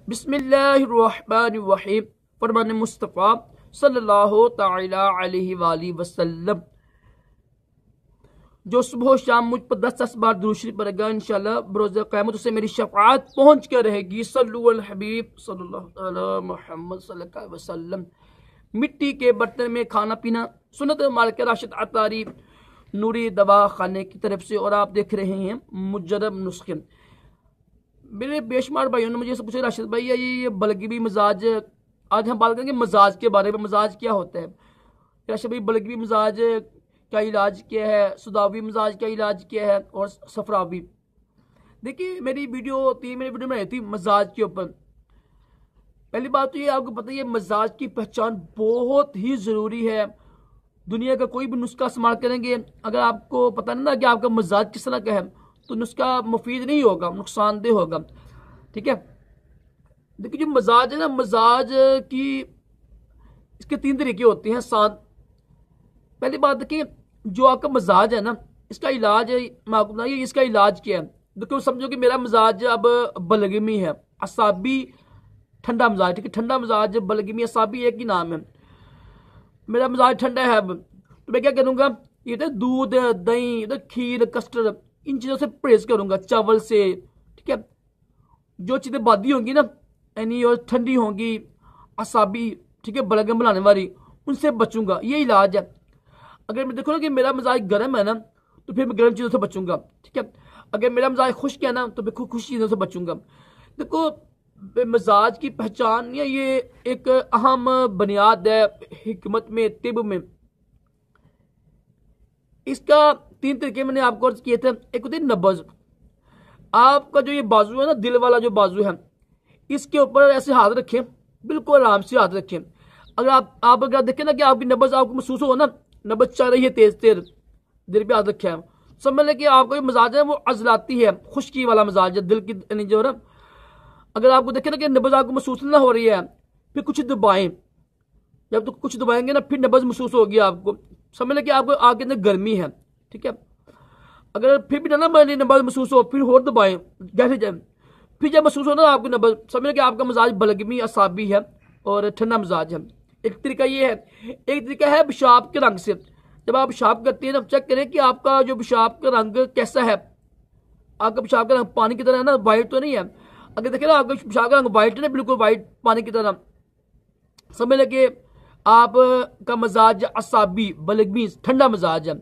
बिस्मिल्लाहिर्रहमानिर्रहीम। फरमान मुस्तफ़ा सल्लल्लाहु तआला अलैहि वसल्लम। जो सुबह शाम मुझ पर 10 बार दुरूद शरीफ पढ़ेगा इंशाअल्लाह बरोज़ क़यामत उसे मेरी शफ़ाअत पहुँच कर रहेगी। सल्लु अल हबीब सल्लल्लाहु तआला मुहम्मद सल्लल्लाहु अलैहि वसल्लम। मिट्टी के बर्तन में खाना पीना सुन्नत मालिक राशिद अतारी नूरी दवा खाने की तरफ से। और आप देख रहे हैं मुजर्रब नुस्खे। मेरे बेशुमार भाइयों ने मुझे पूछा राशिद भाई ये बलगवी मिजाज, आज हम बात करेंगे मजाज के बारे में। मजाज क्या होता है राशिद भाई? बलगवी मिजाज का इलाज क्या है, सुदावी मिजाज का इलाज क्या है और सफरावी। देखिए मेरी वीडियो 3 मिनट वीडियो में थी मजाज के ऊपर। पहली बात तो ये आपको पता है मजाज की पहचान बहुत ही ज़रूरी है। दुनिया का कोई भी नुस्खा इस्तेमाल करेंगे, अगर आपको पता नहीं ना कि आपका मजाज किस तरह का है तो नुस्खा मुफीद नहीं होगा, नुकसानदेह होगा। ठीक है, देखिए जो मजाज है ना, मजाज की इसके 3 तरीके होते हैं। पहली बात देखिए जो आपका मजाज है ना, इसका इलाज मैं आपको बताइए इसका इलाज क्या है। देखो समझो कि मेरा मजाज अब बलगमी है, असाबी ठंडा मजाज। ठीक है, ठंडा मजाज बलगमी असाबी एक ही नाम है। मेरा मजाज ठंडा है अब, तो मैं क्या करूँगा, ये तो दूध दही तो खीर कस्टर्ड इन चीज़ों से परहेज करूँगा, चावल से। ठीक है, जो चीज़ें बादी होंगी ना यानी और ठंडी होंगी असाबी, ठीक है, बलगम बनाने वाली, उनसे बचूंगा। ये इलाज है। अगर मैं देखो ना कि मेरा मजाज गर्म है ना तो फिर मैं गर्म चीज़ों से बचूंगा। ठीक है, अगर मेरा मजाज खुश्क है ना तो मैं खुश चीज़ों से बचूंगा। देखो मजाज की पहचान ये एक अहम बुनियाद है हिकमत में, तिब में। इसका 3 तरीके मैंने आपको अर्ज किए थे। एक होती है नब्ज। आपका जो ये बाजू है ना, दिल वाला जो बाजू है, इसके ऊपर ऐसे हाथ रखें, बिल्कुल आराम से हाथ रखें। अगर आप अगर देखें ना कि आपकी नब्ज आपको महसूस हो ना, नब्ज चल रही है तेज तेज, दिल पे हाथ रखे हैं, समझ लें कि आपका जो मजाज है वो अजलाती है, खुश्की वाला मजाज है दिल की जो है ना। अगर आपको देखें ना कि नब्ज आपको महसूस ना हो रही है, फिर कुछ दबाएं। जब तो कुछ दबाएंगे ना फिर नब्ज महसूस होगी आपको, समझ लें कि आपको आगे अंदर गर्मी है। ठीक है, अगर फिर भी ना नब्ज महसूस हो फिर और दबाएं, गहरे जाए, फिर जब महसूस हो ना आपको नब्ज, समझ लें कि आपका मजाज बलगमी असाबी है और ठंडा मजाज है। एक तरीका ये है। एक तरीका है पेशाब के रंग से। जब आप पेशाब करते हैं ना, चेक करें कि आपका जो पेशाब का रंग कैसा है। आपका पेशाब का रंग पानी की तरह है ना, वाइट तो नहीं है। अगर देखें ना आपका पेशाब का रंग वाइट है ना, बिल्कुल वाइट पानी की तरह, समझ लगे आपका मजाज असाबी बलगमी ठंडा मजाज है।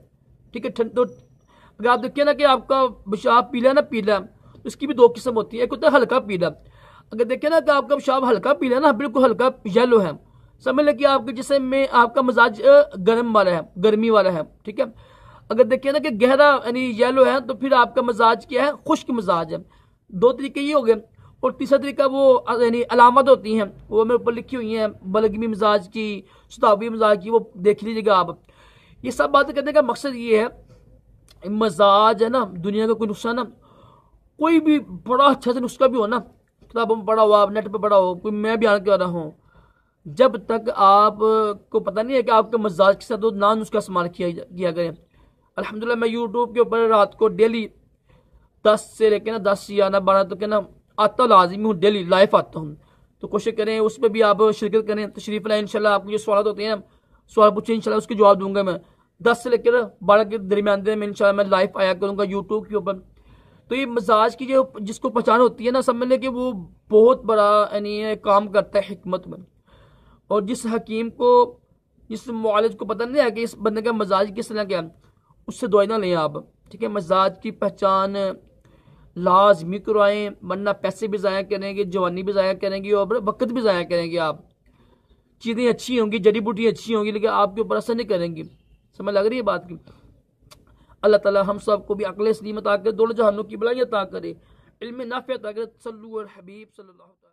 ठीक है, तो अगर आप देखिए ना कि आपका पेशाब पीला ना, पीला तो इसकी भी 2 किस्म होती है। एक होता है हल्का पीला। अगर देखिए ना कि आपका पेशाब हल्का पीला ना, बिल्कुल हल्का येलो है, समझ लें कि आपके जिस्म में आपका मजाज गर्म वाला है, गर्मी वाला है। ठीक है, अगर देखिए ना कि गहरा यानी येलो है तो फिर आपका मजाज क्या है, खुश्क मजाज है। 2 तरीके ये हो गए। और तीसरा तरीका वो यानी अलामत होती हैं, वो मेरे ऊपर लिखी हुई हैं बलगमी मिजाज की, सुतावी मिजाज की, वो देख लीजिएगा आप। ये सब बातें करने का मकसद ये है, मजाज है ना, दुनिया का कोई नुस्खा ना, कोई भी बड़ा अच्छा से नुस्खा भी हो ना, किताबों में पढ़ा हुआ, नेट पे पढ़ा हो, कोई मैं बयान कर रहा हूँ, जब तक आपको पता नहीं है कि आपके मजाज के साथ तो ना नुस्खा इस्तेमाल किया गया। अल्हम्दुलिल्लाह मैं यूट्यूब के ऊपर रात को डेली 10 से लेकर ना 10 या ना 12 तक ना आता लाजिमी हूँ, डेली लाइव आता हूँ। तो कोशिश करें उस पर भी आप शिरकत करें, तशरीफ लाएं। इंशाल्लाह आपको जो सवाल होते हैं, सवाल पूछे, इंशाल्लाह उसके जवाब दूंगा मैं। 10 से लेकर 12 के दरमियान में इंशाल्लाह मैं लाइव आया करूँगा यूट्यूब के ऊपर। तो ये मजाज की जो जिसको पहचान होती है ना, समझ लें कि वो बहुत बड़ा यानी काम करता है हिकमत में। और जिस हकीम को, जिस मुआलिज को पता नहीं है कि इस बंदे का मजाज किस तरह का है, उससे दवाई ना लें आप। ठीक है, मजाज की पहचान लाजमी करवाएं, वरना पैसे भी ज़ाया करेंगे, जवानी भी ज़ाया करेंगे और वक्त भी ज़ाया करेंगे आप। चीज़ें अच्छी होंगी, जड़ी बूटी अच्छी होंगी, लेकिन आपके ऊपर असर नहीं करेंगी। समझ लग रही है बात की? अल्लाह ताला हम सबको भी अक्ल सलीमत अता करे, दोनों जहानों की भलाई अता करे, इल्म नाफ़िअ अता करे। सल्लल्लाहु अलैहि वसल्लम।